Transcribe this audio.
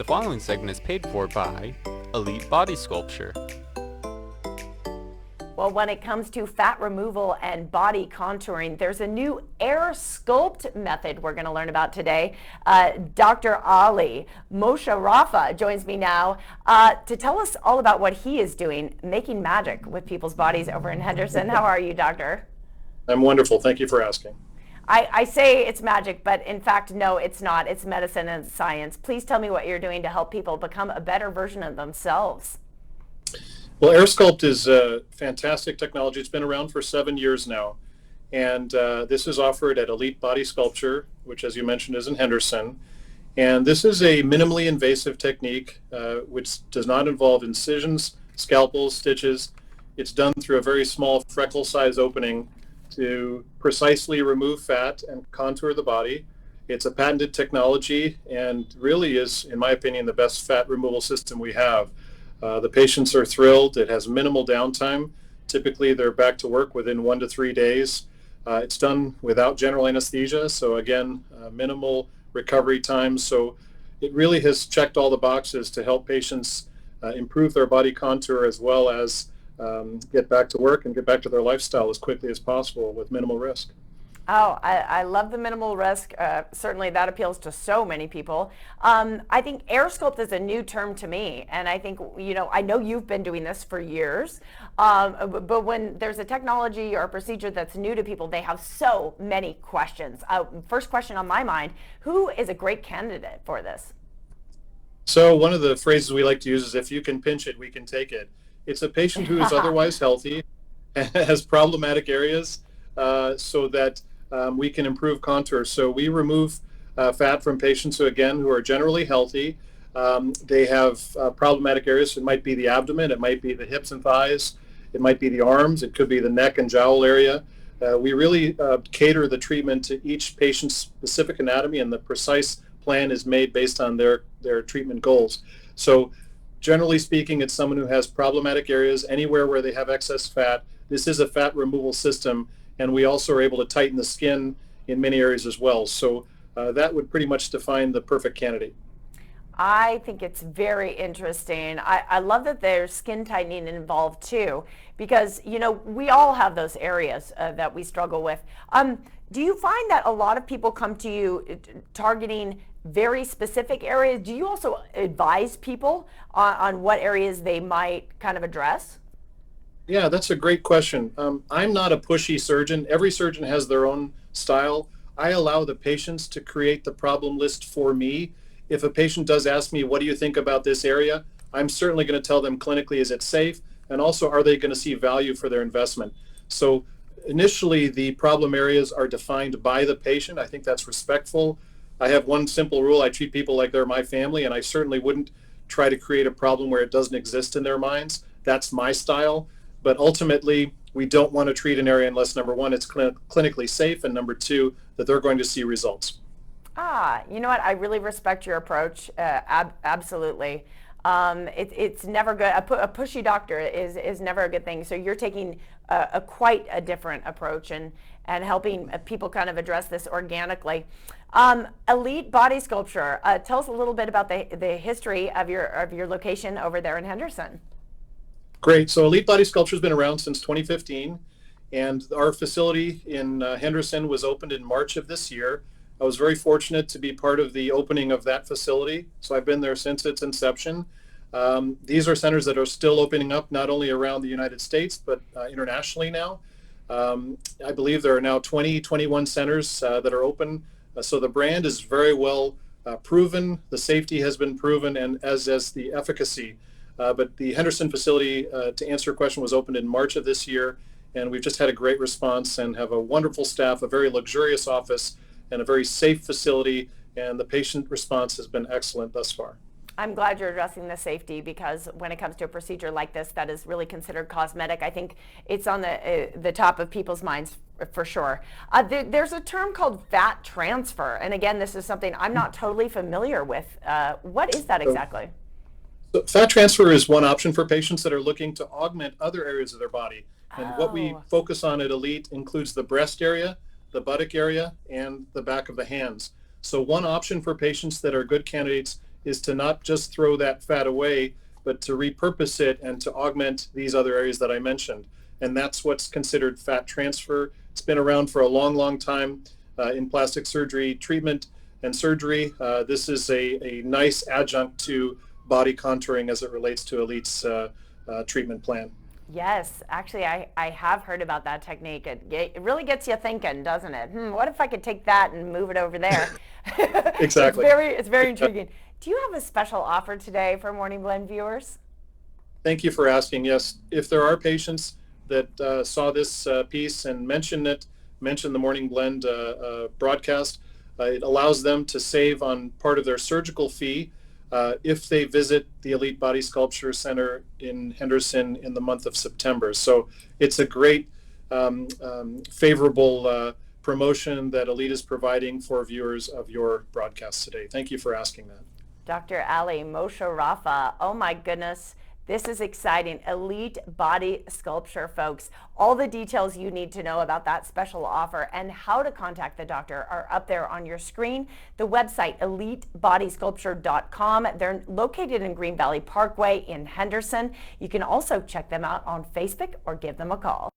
The following segment is paid for by Elite Body Sculpture. Well, when it comes to fat removal and body contouring, there's a new AirSculpt method we're going to learn about today. Dr. Ali Mosharrafa joins me now to tell us all about what he is doing, making magic with people's bodies over in Henderson. How are you, doctor? I'm wonderful. Thank you for asking. I say it's magic, but in fact, no, it's not. It's medicine and science. Please tell me what you're doing to help people become a better version of themselves. Well, AirSculpt is a fantastic technology. It's been around for 7 years now. And this is offered at Elite Body Sculpture, which, as you mentioned, is in Henderson. And this is a minimally invasive technique, which does not involve incisions, scalpels, stitches. It's done through a very small freckle-sized opening to precisely remove fat and contour the body. It's a patented technology and really is, in my opinion, the best fat removal system we have. The patients are thrilled. It has minimal downtime. Typically, they're back to work within 1 to 3 days. It's done without general anesthesia, so again, minimal recovery time. So it really has checked all the boxes to help patients improve their body contour as well as get back to work and get back to their lifestyle as quickly as possible with minimal risk. Oh, I love the minimal risk. Certainly that appeals to so many people. I think AirSculpt is a new term to me. And I think, I know you've been doing this for years. But when there's a technology or a procedure that's new to people, they have so many questions. First question on my mind, who is a great candidate for this? So one of the phrases we like to use is, if you can pinch it, we can take it. It's a patient who is otherwise healthy and has problematic areas so that we can improve contour. So we remove fat from patients who are generally healthy. They have problematic areas. It might be the abdomen, it might be the hips and thighs, it might be the arms, it could be the neck and jowl area. We really cater the treatment to each patient's specific anatomy, and the precise plan is made based on their treatment goals. So generally speaking, it's someone who has problematic areas anywhere where they have excess fat. This is a fat removal system, and we also are able to tighten the skin in many areas as well. So that would pretty much define the perfect candidate. I think it's very interesting. I love that there's skin tightening involved too, because, we all have those areas that we struggle with. Do you find that a lot of people come to you targeting very specific areas? Do you also advise people on what areas they might kind of address? Yeah, that's a great question. I'm not a pushy surgeon. Every surgeon has their own style. I allow the patients to create the problem list for me. If a patient does ask me, what do you think about this area? I'm certainly going to tell them clinically, is it safe? And also, are they going to see value for their investment? So initially, the problem areas are defined by the patient. I think that's respectful. I have one simple rule. I treat people like they're my family, and I certainly wouldn't try to create a problem where it doesn't exist in their minds. That's my style. But ultimately, we don't want to treat an area unless, number one, it's clinically safe, and number two, that they're going to see results. You know what? I really respect your approach. Absolutely. It's never good. A pushy doctor is never a good thing. So you're taking quite a different approach and helping people kind of address this organically. Elite Body Sculpture. Tell us a little bit about the history of your location over there in Henderson. Great. So Elite Body Sculpture has been around since 2015, and our facility in Henderson was opened in March of this year. I was very fortunate to be part of the opening of that facility, so I've been there since its inception. These are centers that are still opening up, not only around the United States, but internationally now. I believe there are now 21 centers that are open. So the brand is very well proven. The safety has been proven, and as the efficacy. But the Henderson facility, to answer your question, was opened in March of this year, and we've just had a great response and have a wonderful staff, a very luxurious office, and a very safe facility, and the patient response has been excellent thus far. I'm glad you're addressing the safety, because when it comes to a procedure like this that is really considered cosmetic, I think it's on the top of people's minds for sure. There's a term called fat transfer, and again, this is something I'm not totally familiar with. What is that exactly? So fat transfer is one option for patients that are looking to augment other areas of their body. And what we focus on at Elite includes the breast area, the buttock area, and the back of the hands. So one option for patients that are good candidates is to not just throw that fat away, but to repurpose it and to augment these other areas that I mentioned. And that's what's considered fat transfer. It's been around for a long, long time in plastic surgery treatment and surgery. This is a nice adjunct to body contouring as it relates to Elite's treatment plan. Yes, actually, I have heard about that technique. It really gets you thinking, doesn't it? What if I could take that and move it over there? Exactly. It's very intriguing. Do you have a special offer today for Morning Blend viewers? Thank you for asking. Yes, if there are patients that saw this piece and mention the Morning Blend broadcast, it allows them to save on part of their surgical fee if they visit the Elite Body Sculpture Center in Henderson in the month of September. So it's a great favorable promotion that Elite is providing for viewers of your broadcast today. Thank you for asking that. Dr. Ali Moshe Rafa, oh my goodness, this is exciting. Elite Body Sculpture, folks. All the details you need to know about that special offer and how to contact the doctor are up there on your screen. The website, elitebodysculpture.com. They're located in Green Valley Parkway in Henderson. You can also check them out on Facebook or give them a call.